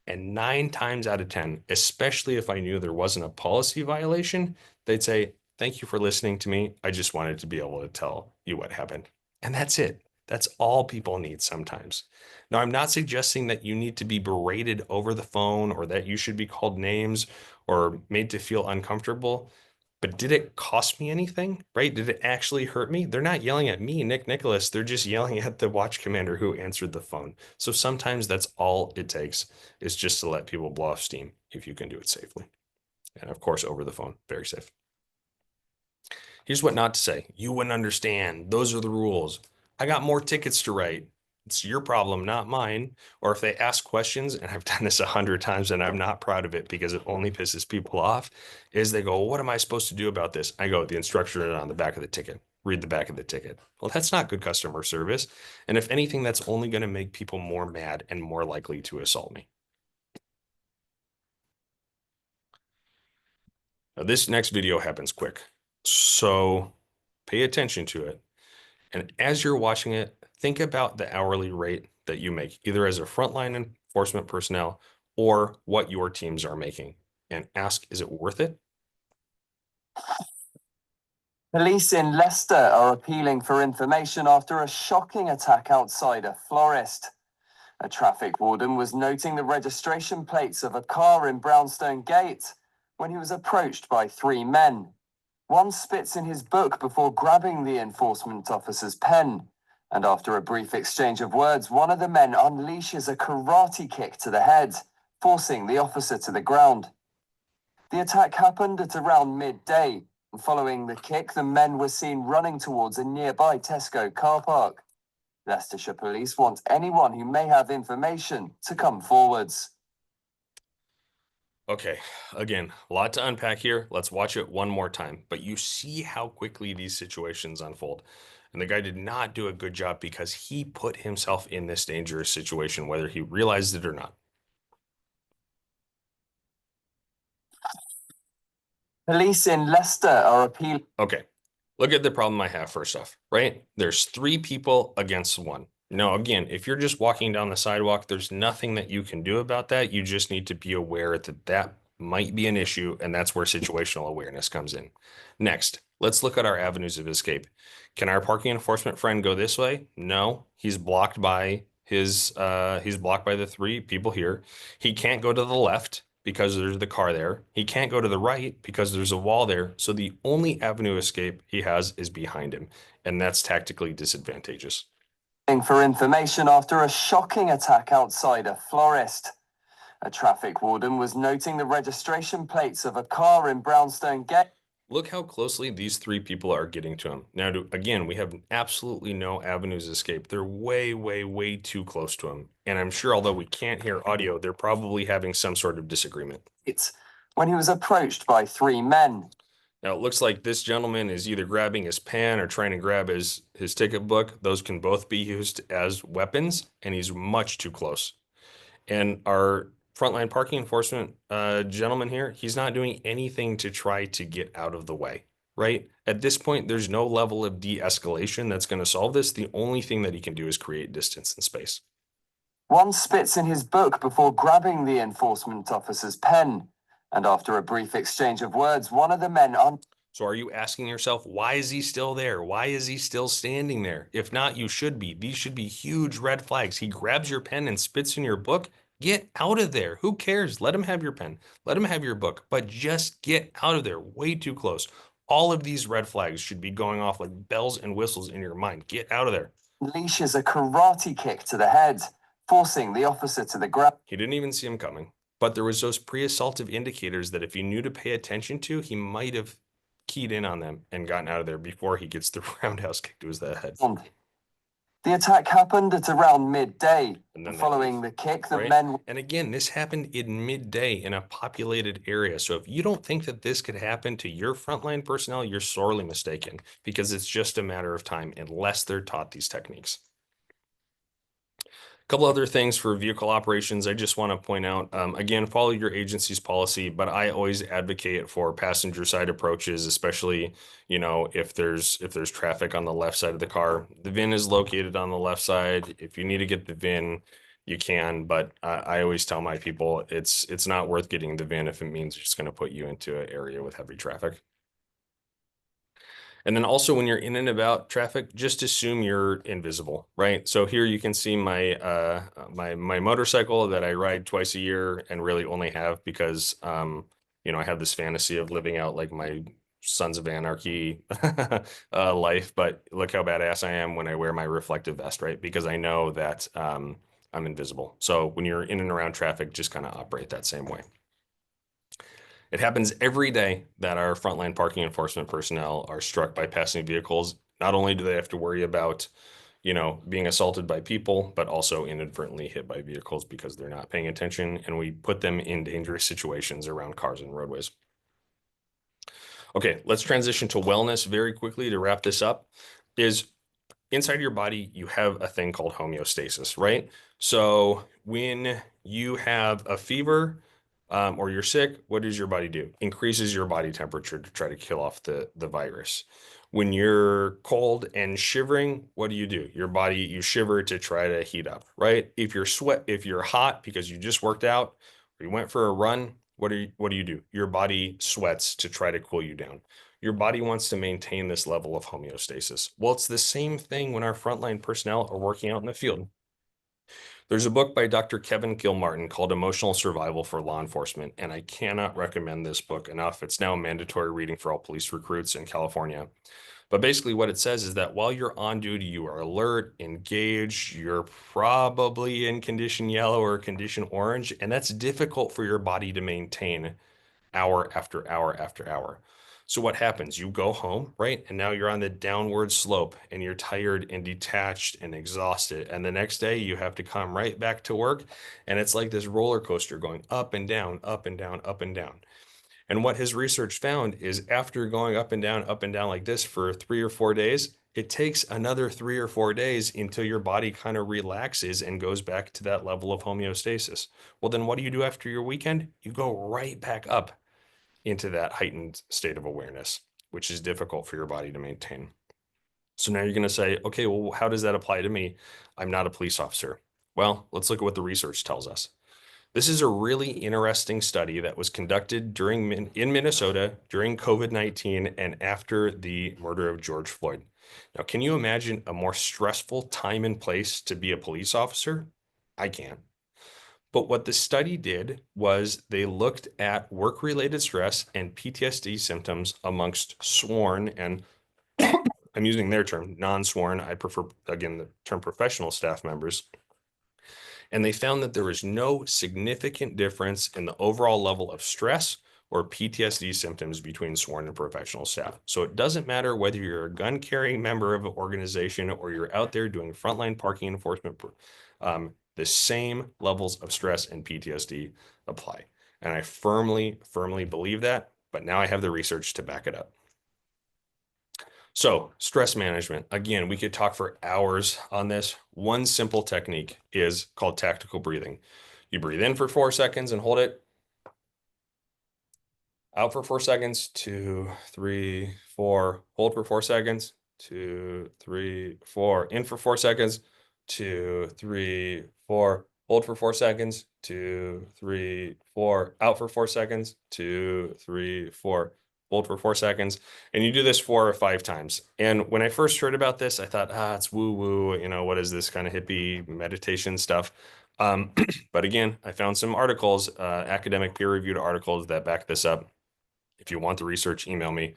And 9 times out of 10, especially if I knew there wasn't a policy violation, they'd say, thank you for listening to me. I just wanted to be able to tell you what happened. And that's it. That's all people need sometimes. Now, I'm not suggesting that you need to be berated over the phone or that you should be called names or made to feel uncomfortable. But did it cost me anything, right? Did it actually hurt me? They're not yelling at me, Nicolas. They're just yelling at the watch commander who answered the phone. So sometimes that's all it takes, is just to let people blow off steam if you can do it safely. And of course, over the phone, very safe. Here's what not to say. You wouldn't understand. Those are the rules. I got more tickets to write. It's your problem, not mine. Or if they ask questions, and I've done this 100 times and I'm not proud of it because it only pisses people off, is they go, what am I supposed to do about this? I go, the instructions are on the back of the ticket. Read the back of the ticket. Well, that's not good customer service. And if anything, that's only going to make people more mad and more likely to assault me. Now, this next video happens quick, so pay attention to it. And as you're watching it, think about the hourly rate that you make, either as a frontline enforcement personnel or what your teams are making, and ask, is it worth it? Police in Leicester are appealing for information after a shocking attack outside a florist. A traffic warden was noting the registration plates of a car in Brownstone Gate when he was approached by 3 men. One spits in his book before grabbing the enforcement officer's pen. And after a brief exchange of words, one of the men unleashes a karate kick to the head, forcing the officer to the ground. The attack happened at around midday. Following the kick, the men were seen running towards a nearby Tesco car park. Leicestershire Police want anyone who may have information to come forwards. Okay, again, a lot to unpack here. Let's watch it one more time. But you see how quickly these situations unfold. And the guy did not do a good job because he put himself in this dangerous situation, whether he realized it or not. Police in Leicester are appealing. Okay, look at the problem I have first off, right? There's 3 people against 1. Now, again, if you're just walking down the sidewalk, there's nothing that you can do about that. You just need to be aware that that might be an issue, and that's where situational awareness comes in. Next, let's look at our avenues of escape. Can our parking enforcement friend go this way? No, he's blocked by the three people here. He can't go to the left because there's the car there. He can't go to the right because there's a wall there. So the only avenue of escape he has is behind him, and that's tactically disadvantageous. For information after a shocking attack outside a florist. A traffic warden was noting the registration plates of a car in Brownstone Gate. Look how closely these three people are getting to him. Now, again, we have absolutely no avenues of escape. They're way, way, way too close to him. And I'm sure, although we can't hear audio, they're probably having some sort of disagreement. It's when he was approached by three men. Now, it looks like this gentleman is either grabbing his pen or trying to grab his ticket book. Those can both be used as weapons, and he's much too close. And our frontline parking enforcement gentleman here, he's not doing anything to try to get out of the way, right? At this point, there's no level of de-escalation that's going to solve this. The only thing that he can do is create distance and space. One spits in his book before grabbing the enforcement officer's pen. And after a brief exchange of words, one of the men So are you asking yourself, why is he still there? Why is he still standing there? If not, you should be. These should be huge red flags. He grabs your pen and spits in your book. Get out of there. Who cares? Let him have your pen. Let him have your book, but just get out of there. Way too close. All of these red flags should be going off like bells and whistles in your mind. Get out of there. unleashes a karate kick to the head, forcing the officer to the ground. He didn't even see him coming, but there was those pre-assaultive indicators that if he knew to pay attention to, he might have keyed in on them and gotten out of there before he gets the roundhouse kick to his head. The attack happened at around midday. And then Following the kick, the right? men... And again, this happened in midday in a populated area. So if you don't think that this could happen to your frontline personnel, you're sorely mistaken, because it's just a matter of time unless they're taught these techniques. A couple other things for vehicle operations I just want to point out. Again, follow your agency's policy, but I always advocate for passenger side approaches, especially, you know, if there's traffic on the left side of the car. The VIN is located on the left side. If you need to get the VIN, you can, but I always tell my people it's not worth getting the VIN if it means it's going to put you into an area with heavy traffic. And then also when you're in and about traffic, just assume you're invisible, right? So here you can see my my motorcycle that I ride twice a year and really only have because you know, I have this fantasy of living out like my Sons of Anarchy life, but look how badass I am when I wear my reflective vest, right? Because I know that I'm invisible. So when you're in and around traffic, just kind of operate that same way. It happens every day that our frontline parking enforcement personnel are struck by passing vehicles. Not only do they have to worry about, you know, being assaulted by people, but also inadvertently hit by vehicles because they're not paying attention, and we put them in dangerous situations around cars and roadways. Okay, let's transition to wellness very quickly to wrap this up. Is inside your body, you have a thing called homeostasis, right? So when you have a fever, or you're sick, what does your body do? Increases your body temperature to try to kill off the virus. When you're cold and shivering, what do? Your body, you shiver to try to heat up, right? If you're hot because you just worked out or you went for a run, what do you do? Your body sweats to try to cool you down. Your body wants to maintain this level of homeostasis. Well, it's the same thing when our frontline personnel are working out in the field. There's a book by Dr. Kevin Gilmartin called Emotional Survival for Law Enforcement, and I cannot recommend this book enough. It's now a mandatory reading for all police recruits in California. But basically what it says is that while you're on duty, you are alert, engaged, you're probably in condition yellow or condition orange, and that's difficult for your body to maintain hour after hour after hour. So what happens? You go home, right? And now you're on the downward slope and you're tired and detached and exhausted. And the next day you have to come right back to work. And it's like this roller coaster going up and down, up and down, up and down. And what his research found is after going up and down like this for 3 or 4 days, it takes another 3 or 4 days until your body kind of relaxes and goes back to that level of homeostasis. Well, then what do you do after your weekend? You go right back up into that heightened state of awareness, which is difficult for your body to maintain. So now you're going to say, okay, well, how does that apply to me? I'm not a police officer. Well, let's look at what the research tells us. This is a really interesting study that was conducted in Minnesota during COVID-19 and after the murder of George Floyd. Now, can you imagine a more stressful time and place to be a police officer? I can't. But what the study did was they looked at work-related stress and PTSD symptoms amongst sworn and I'm using their term, non-sworn. I prefer, again, the term professional staff members. And they found that there was no significant difference in the overall level of stress or PTSD symptoms between sworn and professional staff. So it doesn't matter whether you're a gun carrying member of an organization or you're out there doing frontline parking enforcement, the same levels of stress and PTSD apply. And I firmly, firmly believe that, but now I have the research to back it up. So stress management, again, we could talk for hours on this. One simple technique is called tactical breathing. You breathe in for 4 seconds and hold it. Out for 4 seconds, 2, 3, 4. Hold for 4 seconds, 2, 3, 4. In for 4 seconds, 2, 3, 4. Hold for 4 seconds, 2, 3, 4. Out for 4 seconds, 2, 3, 4. Hold for 4 seconds. And you do this 4 or 5 times. And when I first heard about this, I thought, it's woo-woo, what is this kind of hippie meditation stuff? But again, I found some articles, academic peer-reviewed articles that back this up. If you want the research, email me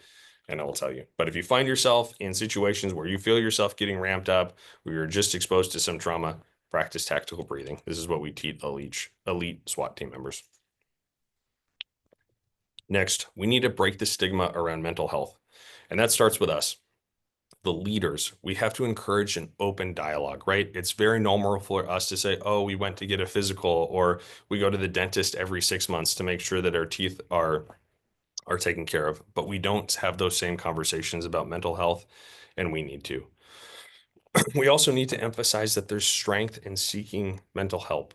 and I will tell you. But if you find yourself in situations where you feel yourself getting ramped up, where you're just exposed to some trauma, practice tactical breathing. This is what we teach elite SWAT team members. Next, we need to break the stigma around mental health. And that starts with us, the leaders. We have to encourage an open dialogue, right? It's very normal for us to say, oh, we went to get a physical, or we go to the dentist every 6 months to make sure that our teeth are taken care of, but we don't have those same conversations about mental health, and we need to. We also need to emphasize that there's strength in seeking mental health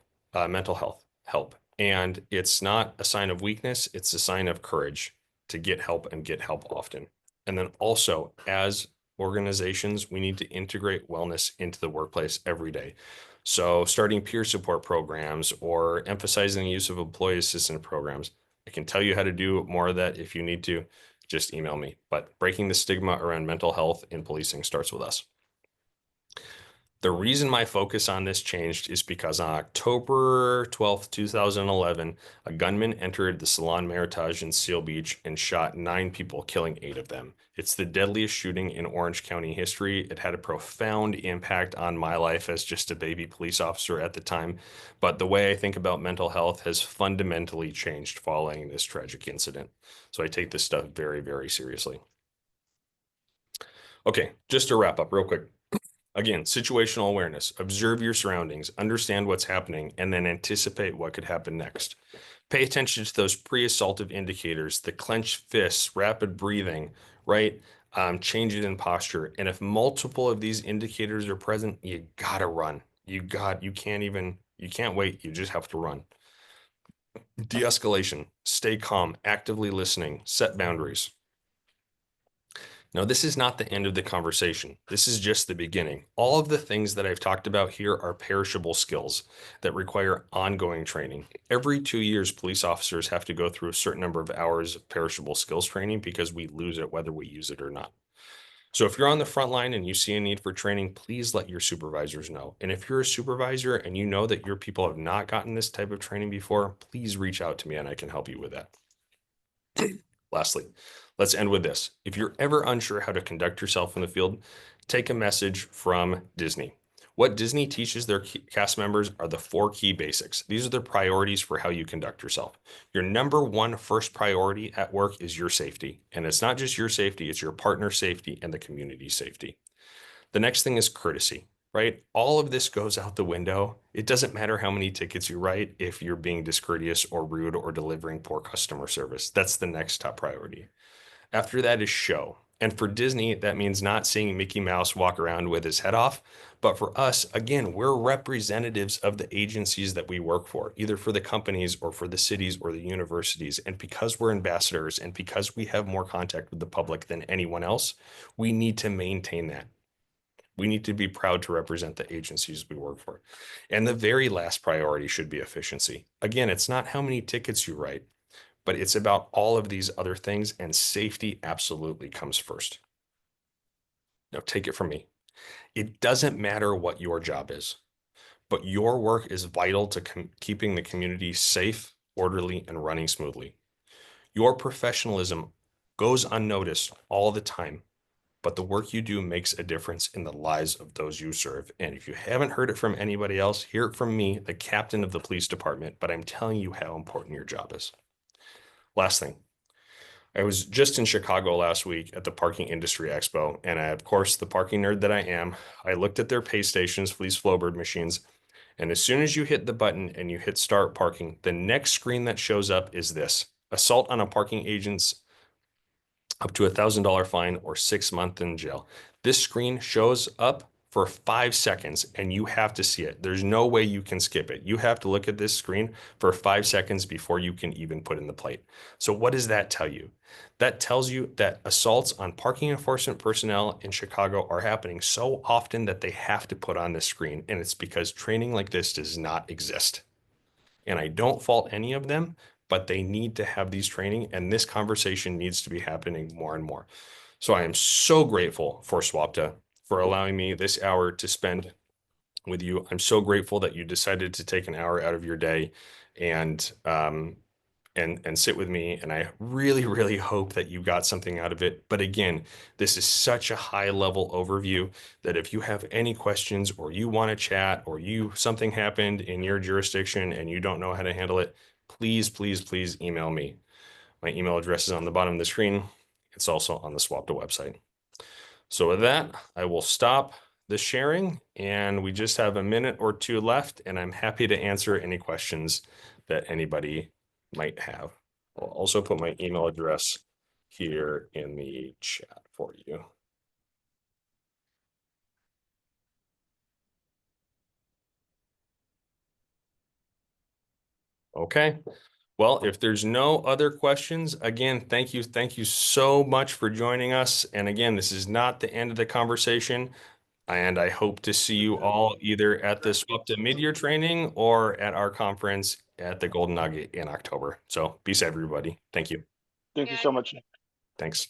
help. And it's not a sign of weakness, it's a sign of courage to get help and get help often. And then also, as organizations, we need to integrate wellness into the workplace every day. So starting peer support programs or emphasizing the use of employee assistance programs. I can tell you how to do more of that if you need to, just email me. But breaking the stigma around mental health in policing starts with us. The reason my focus on this changed is because on October 12th, 2011, a gunman entered the Salon Meritage in Seal Beach and shot 9 people, killing 8 of them. It's the deadliest shooting in Orange County history. It had a profound impact on my life as just a baby police officer at the time. But the way I think about mental health has fundamentally changed following this tragic incident. So I take this stuff very, very seriously. Okay, just to wrap up real quick. Again, situational awareness, observe your surroundings, understand what's happening, and then anticipate what could happen next. Pay attention to those pre-assaultive indicators, the clenched fists, rapid breathing, right? Changes in posture. And if multiple of these indicators are present, you gotta run. You can't wait. You just have to run. De-escalation, stay calm, actively listening, set boundaries. Now, this is not the end of the conversation. This is just the beginning. All of the things that I've talked about here are perishable skills that require ongoing training. Every 2 years, police officers have to go through a certain number of hours of perishable skills training because we lose it whether we use it or not. So if you're on the front line and you see a need for training, please let your supervisors know. And if you're a supervisor and you know that your people have not gotten this type of training before, please reach out to me and I can help you with that. Lastly, let's end with this. If you're ever unsure how to conduct yourself in the field, take a message from Disney. What Disney teaches their cast members are the 4 key basics. These are the priorities for how you conduct yourself. Your number 1 first priority at work is your safety. And it's not just your safety, it's your partner's safety and the community's safety. The next thing is courtesy, right? All of this goes out the window. It doesn't matter how many tickets you write if you're being discourteous or rude or delivering poor customer service. That's the next top priority. After that is show. And for Disney, that means not seeing Mickey Mouse walk around with his head off. But for us, again, we're representatives of the agencies that we work for, either for the companies or for the cities or the universities. And because we're ambassadors and because we have more contact with the public than anyone else, we need to maintain that. We need to be proud to represent the agencies we work for. And the very last priority should be efficiency. Again, it's not how many tickets you write, but it's about all of these other things, and safety absolutely comes first. Now, take it from me. It doesn't matter what your job is, but your work is vital to keeping the community safe, orderly, and running smoothly. Your professionalism goes unnoticed all the time, but the work you do makes a difference in the lives of those you serve. And if you haven't heard it from anybody else, hear it from me, the captain of the police department, but I'm telling you how important your job is. Last thing. I was just in Chicago last week at the Parking Industry Expo, and of course, the parking nerd that I am, I looked at their pay stations, Fleece Flowbird machines, and as soon as you hit the button and you hit start parking, the next screen that shows up is this: assault on a parking agent's up to $1,000 fine or 6 months in jail. This screen shows up for 5 seconds and you have to see it. There's no way you can skip it. You have to look at this screen for 5 seconds before you can even put in the plate. So what does that tell you? That tells you that assaults on parking enforcement personnel in Chicago are happening so often that they have to put on this screen. And it's because training like this does not exist. And I don't fault any of them, but they need to have these training, and this conversation needs to be happening more and more. So I am so grateful for SWAPTA for allowing me this hour to spend with you. I'm so grateful that you decided to take an hour out of your day and sit with me. And I really, really hope that you got something out of it. But again, this is such a high level overview that if you have any questions or you want to chat or something happened in your jurisdiction and you don't know how to handle it, please, please, please email me. My email address is on the bottom of the screen. It's also on the SWAPTA website. So with that, I will stop the sharing, and we just have a minute or two left, and I'm happy to answer any questions that anybody might have. I'll also put my email address here in the chat for you. Okay. Well, if there's no other questions, again, thank you. Thank you so much for joining us. And again, this is not the end of the conversation. And I hope to see you all either at the SWAPTA mid-year training or at our conference at the Golden Nugget in October. So peace, everybody. Thank you. Thank you so much. Thanks.